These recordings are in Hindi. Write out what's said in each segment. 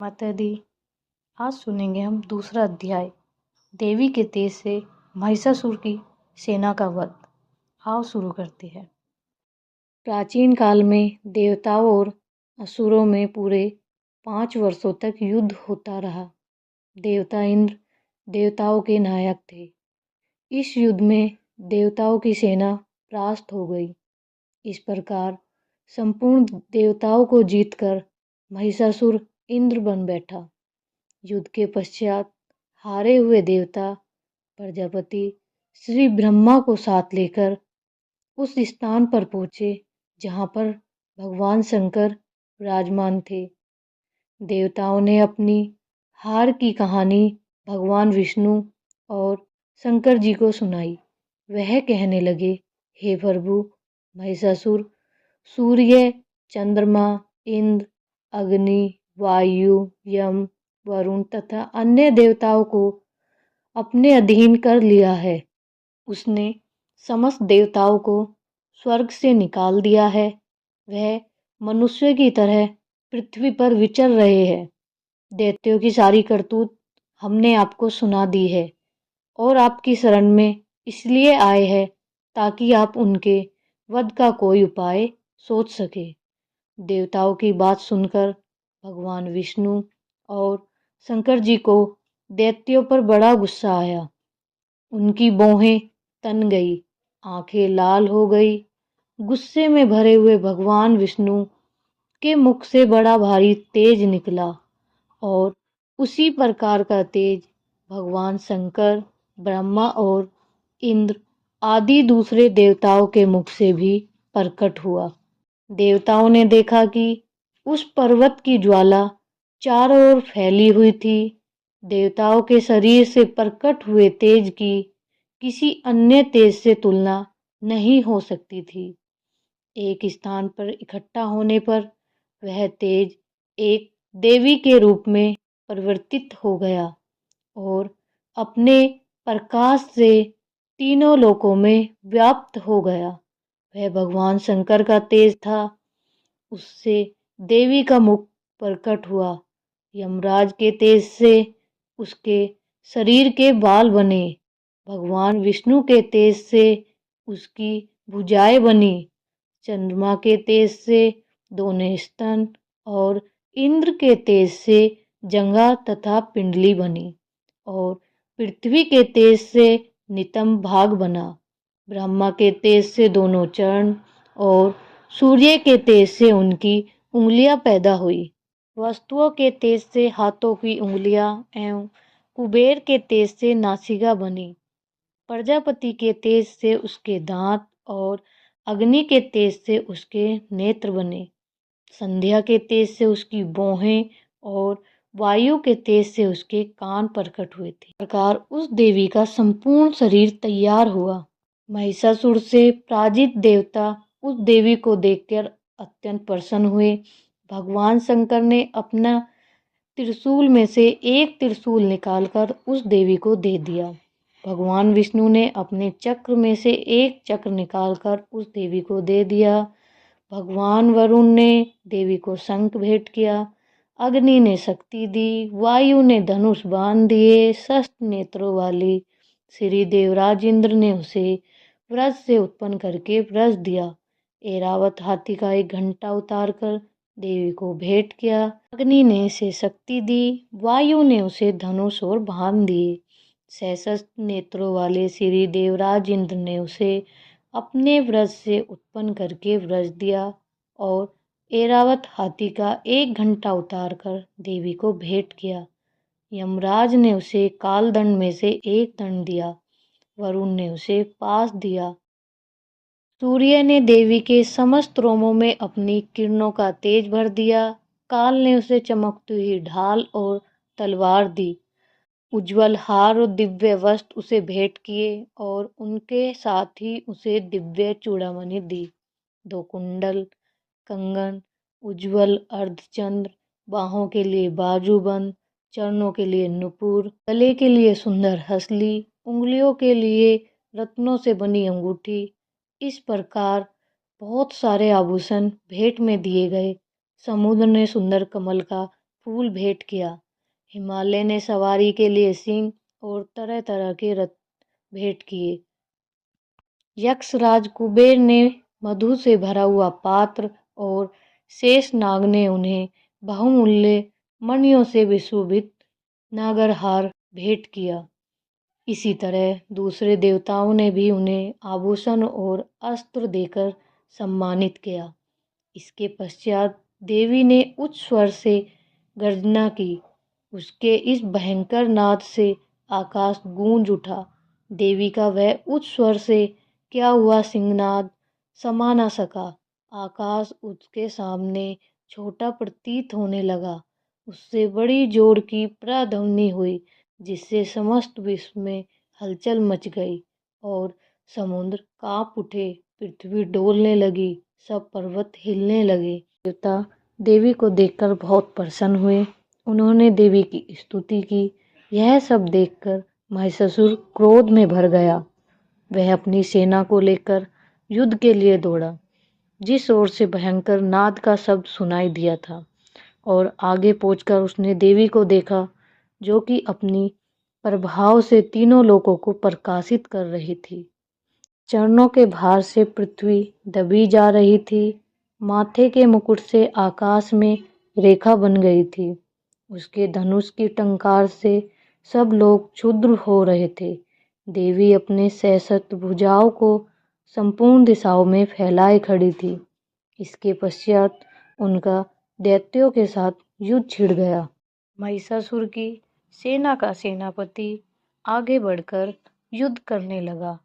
माता दी। आज सुनेंगे हम दूसरा अध्याय देवी के तेज से महिषासुर की सेना का वध। आओ शुरू करते हैं। प्राचीन काल में देवताओं और असुरों में पूरे 5 वर्षों तक युद्ध होता रहा। देवता इंद्र देवताओं के नायक थे। इस युद्ध में देवताओं की सेना परास्त हो गई। इस प्रकार संपूर्ण देवताओं को जीतकर महिषासुर इंद्र बन बैठा। युद्ध के पश्चात हारे हुए देवता प्रजापति श्री ब्रह्मा को साथ लेकर उस स्थान पर पहुँचे जहाँ पर भगवान शंकर विराजमान थे। देवताओं ने अपनी हार की कहानी भगवान विष्णु और शंकर जी को सुनाई। वह कहने लगे, हे प्रभु, महिषासुर सूर्य, चंद्रमा, इंद्र, अग्नि, वायु, यम, वरुण तथा अन्य देवताओं को अपने अधीन कर लिया है। उसने समस्त देवताओं को स्वर्ग से निकाल दिया है। वह मनुष्य की तरह पृथ्वी पर विचर रहे हैं। दैत्यों की सारी करतूत हमने आपको सुना दी है और आपकी शरण में इसलिए आए हैं ताकि आप उनके वध का कोई उपाय सोच सके। देवताओं की बात सुनकर भगवान विष्णु और शंकर जी को दैत्यों पर बड़ा गुस्सा आया। उनकी भौहें तन गई, आंखें लाल हो गई। गुस्से में भरे हुए भगवान विष्णु के मुख से बड़ा भारी तेज निकला और उसी प्रकार का तेज भगवान शंकर, ब्रह्मा और इंद्र आदि दूसरे देवताओं के मुख से भी प्रकट हुआ। देवताओं ने देखा कि उस पर्वत की ज्वाला चारों ओर फैली हुई थी। देवताओं के शरीर से प्रकट हुए तेज की किसी अन्य तेज से तुलना नहीं हो सकती थी। एक स्थान पर इकट्ठा होने पर वह तेज एक देवी के रूप में परिवर्तित हो गया और अपने प्रकाश से तीनों लोकों में व्याप्त हो गया। वह भगवान शंकर का तेज था। उससे देवी का मुख प्रकट हुआ। यमराज के तेज से उसके शरीर के बाल बने। भगवान विष्णु के तेज से उसकी भुजाएं बनी। चंद्रमा के तेज से दोनों स्तन और इंद्र के तेज से जंघा तथा पिंडली बनी और पृथ्वी के तेज से नितंब भाग बना। ब्रह्मा के तेज से दोनों चरण और सूर्य के तेज से उनकी उंगलियां पैदा हुई। वस्तुओं के तेज से हाथों की उंगलियां एवं कुबेर के तेज से नासिका बनी। प्रजापति के तेज से उसके दांत और अग्नि के तेज से उसके नेत्र बने। संध्या के तेज से उसकी भौहें और वायु के तेज से उसके कान प्रकट हुए थे। इस प्रकार उस देवी का संपूर्ण शरीर तैयार हुआ। महिषासुर से पराजित देवता उस देवी को देखकर अत्यंत प्रसन्न हुए। भगवान शंकर ने अपना त्रिशूल में से एक त्रिशूल निकालकर उस देवी को दे दिया। भगवान विष्णु ने अपने चक्र में से एक चक्र निकालकर उस देवी को दे दिया। भगवान वरुण ने देवी को शंख भेंट किया। अग्नि ने शक्ति दी। वायु ने धनुष बांध दिए। शस्त्र नेत्रों वाली श्री देवराज इंद्र ने उसे व्रज से उत्पन्न करके व्रज दिया। ऐरावत हाथी का एक घंटा उतारकर देवी को भेंट किया। अग्नि ने इसे शक्ति दी। वायु ने उसे धनुष और बांध दिए। सहस्त्र नेत्रों वाले श्री देवराज इंद्र ने उसे अपने व्रज से उत्पन्न करके व्रज दिया और ऐरावत हाथी का एक घंटा उतारकर देवी को भेंट किया। यमराज ने उसे कालदंड में से एक दंड दिया। वरुण ने उसे पास दिया। सूर्य ने देवी के समस्त रोमों में अपनी किरणों का तेज भर दिया। काल ने उसे चमकती हुई ढाल और तलवार दी। उज्ज्वल हार और दिव्य वस्त्र उसे भेंट किए और उनके साथ ही उसे दिव्य चूड़ामणि दी। 2 कुंडल, कंगन, उज्ज्वल अर्धचंद्र, बाहों के लिए बाजूबंद, चरणों के लिए नुपुर, गले के लिए सुंदर हंसली, उंगलियों के लिए रत्नों से बनी अंगूठी। इस प्रकार बहुत सारे आभूषण भेंट में दिए गए। समुद्र ने सुंदर कमल का फूल भेंट किया। हिमालय ने सवारी के लिए सिंह और तरह तरह के रथ भेंट किए। यक्षराज कुबेर ने मधु से भरा हुआ पात्र और शेषनाग ने उन्हें बहुमूल्य मणियों से विशोभित नागरहार भेंट किया। इसी तरह दूसरे देवताओं ने भी उन्हें आभूषण और अस्त्र देकर सम्मानित किया। इसके पश्चात देवी ने उच्च स्वर से गर्जना की। उसके इस भयंकर नाद से आकाश गूंज उठा। देवी का वह उच्च स्वर से क्या हुआ सिंहनाद समा न सका। आकाश उसके सामने छोटा प्रतीत होने लगा। उससे बड़ी जोर की प्रतिध्वनि हुई, जिससे समस्त विश्व में हलचल मच गई और समुद्र कांप उठे, पृथ्वी डोलने लगी, सब पर्वत हिलने लगे। देवता देवी को देखकर बहुत प्रसन्न हुए। उन्होंने देवी की स्तुति की। यह सब देखकर महिषासुर क्रोध में भर गया। वह अपनी सेना को लेकर युद्ध के लिए दौड़ा। जिस ओर से भयंकर नाद का शब्द सुनाई दिया था और आगे पहुंचकर उसने देवी को देखा, जो कि अपनी प्रभाव से तीनों लोकों को प्रकाशित कर रही थी। चरणों के भार से पृथ्वी दबी जा रही थी। माथे के मुकुट से आकाश में रेखा बन गई थी। उसके धनुष की टंकार से सब लोग क्षुब्ध हो रहे थे। देवी अपने सहस्त्र भुजाओं को संपूर्ण दिशाओं में फैलाए खड़ी थी। इसके पश्चात उनका दैत्यों के साथ युद्ध छिड़ गया। महिषासुर की सेना का सेनापति आगे बढ़कर युद्ध करने लगा।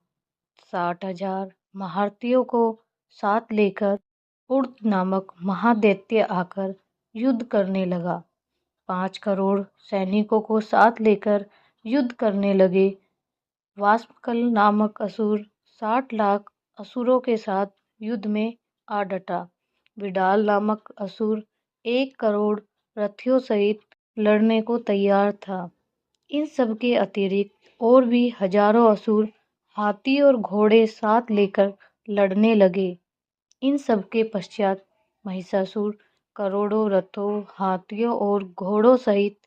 60,000 महारथियों को साथ लेकर उर्द नामक महादैत्य आकर युद्ध करने लगा। 5 करोड़ सैनिकों को साथ लेकर युद्ध करने लगे। वाष्पकल नामक असुर 60 लाख असुरों के साथ युद्ध में आ डटा। विडाल नामक असुर 1 करोड़ रथियों सहित लड़ने को तैयार था। इन सब के अतिरिक्त और भी हजारों असुर हाथी और घोड़े साथ लेकर लड़ने लगे। इन सब के पश्चात महिषासुर करोड़ों रथों, हाथियों और घोड़ों सहित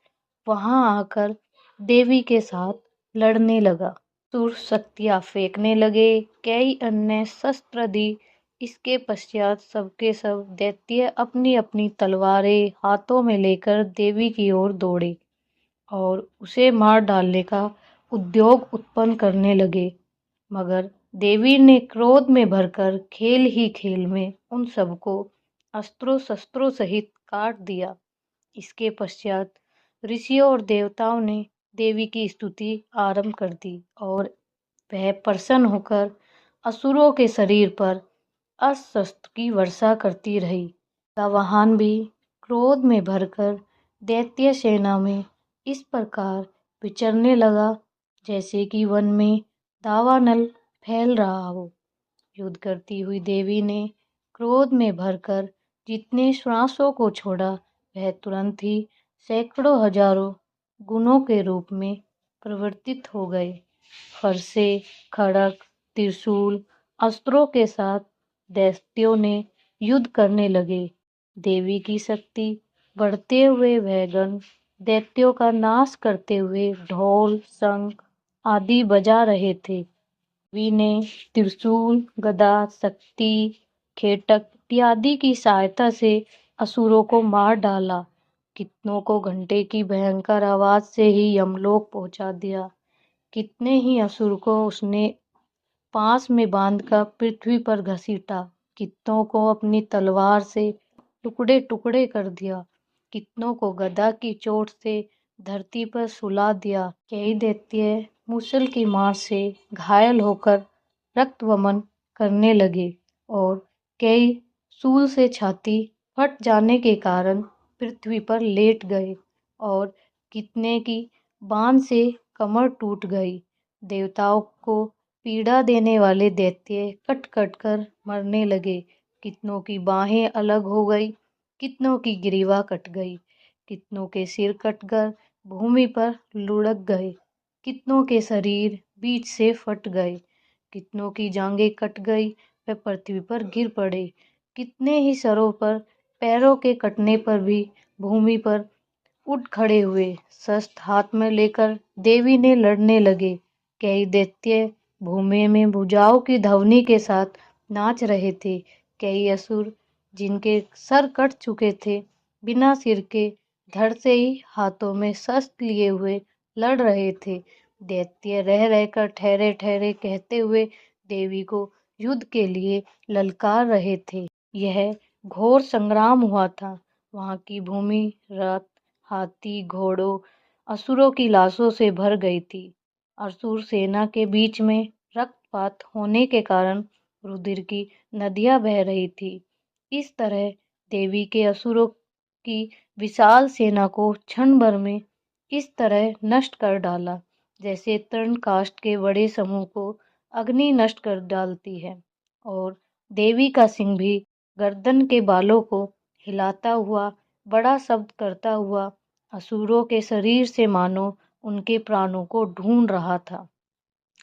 वहां आकर देवी के साथ लड़ने लगा। असुर शक्तियां फेंकने लगे, कई अन्य शस्त्र दी। इसके पश्चात सबके सब दैत्य अपनी अपनी तलवारें हाथों में लेकर देवी की ओर दौड़े और उसे मार डालने का उद्योग उत्पन्न करने लगे। मगर देवी ने क्रोध में भरकर खेल ही खेल में उन सबको अस्त्रों शस्त्रों सहित काट दिया। इसके पश्चात ऋषियों और देवताओं ने देवी की स्तुति आरंभ कर दी और वह प्रसन्न होकर असुरों के शरीर पर अस्त्र की वर्षा करती रही। गवाहान भी क्रोध में भरकर दैत्य सेना में इस प्रकार विचरने लगा, जैसे कि वन में दावानल फैल रहा हो। युद्ध करती हुई देवी ने क्रोध में भरकर जितने श्वासों को छोड़ा, वह तुरंत ही सैकड़ों हजारों गुणों के रूप में परिवर्तित हो गए। फरसे, खड़ग, त्रिशूल, अस्त्रों के साथ दैत्यों ने युद्ध करने लगे। देवी की शक्ति बढ़ते हुए वह गण दैत्यों का नाश करते हुए ढोल, शंख आदि बजा रहे थे। देवी ने त्रिशूल, गदा, शक्ति, खेटक इत्यादि की सहायता से असुरों को मार डाला। कितनों को घंटे की भयंकर आवाज से ही यमलोक पहुंचा दिया। कितने ही असुर को उसने पास में बांधकर पृथ्वी पर घसीटा। कितनों को अपनी तलवार से टुकड़े टुकड़े कर दिया। कितनों को गदा की चोट से धरती पर सुला दिया। कई दैत्य मूसल की मार से घायल होकर रक्त वमन करने लगे और कई शूल से छाती फट जाने के कारण पृथ्वी पर लेट गए और कितने की बाण से कमर टूट गई। देवताओं को पीड़ा देने वाले दैत्य कट कट कर मरने लगे। कितनों की बाहें अलग हो गई, कितनों की ग्रीवा कट गई, कितनों के सिर कटकर भूमि पर लुढ़क गए, कितनों के शरीर बीच से फट गए, कितनों की जांघें कट गई व पृथ्वी पर गिर पड़े। कितने ही सरों पर पैरों के कटने पर भी भूमि पर उठ खड़े हुए। शस्त्र हाथ में लेकर देवी ने लड़ने लगे। कई दैत्य भूमि में भुजाओं की ध्वनि के साथ नाच रहे थे। कई असुर जिनके सर कट चुके थे बिना सिर के धड़ से ही हाथों में शस्त्र लिए हुए लड़ रहे थे। दैत्य रह रहकर ठहरे ठहरे कहते हुए देवी को युद्ध के लिए ललकार रहे थे। यह घोर संग्राम हुआ था। वहां की भूमि रथ, हाथी, घोड़ों, असुरों की लाशों से भर गई थी। असुर सेना के बीच में रक्तपात होने के कारण रुधिर की नदियां बह रही थी। इस तरह देवी के असुरों की विशाल सेना को क्षण भर में इस तरह नष्ट कर डाला जैसे तृण काष्ठ के बड़े समूह को अग्नि नष्ट कर डालती है। और देवी का सिंह भी गर्दन के बालों को हिलाता हुआ बड़ा शब्द करता हुआ असुरों के शरीर से मानो उनके प्राणों को ढूंढ रहा था।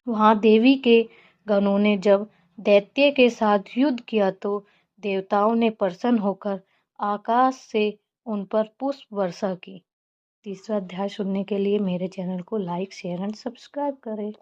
वहां देवी के गणों ने जब दैत्य के साथ युद्ध किया तो देवताओं ने प्रसन्न होकर आकाश से उन पर पुष्प वर्षा की। तीसरा अध्याय सुनने के लिए मेरे चैनल को लाइक, शेयर एंड सब्सक्राइब करें।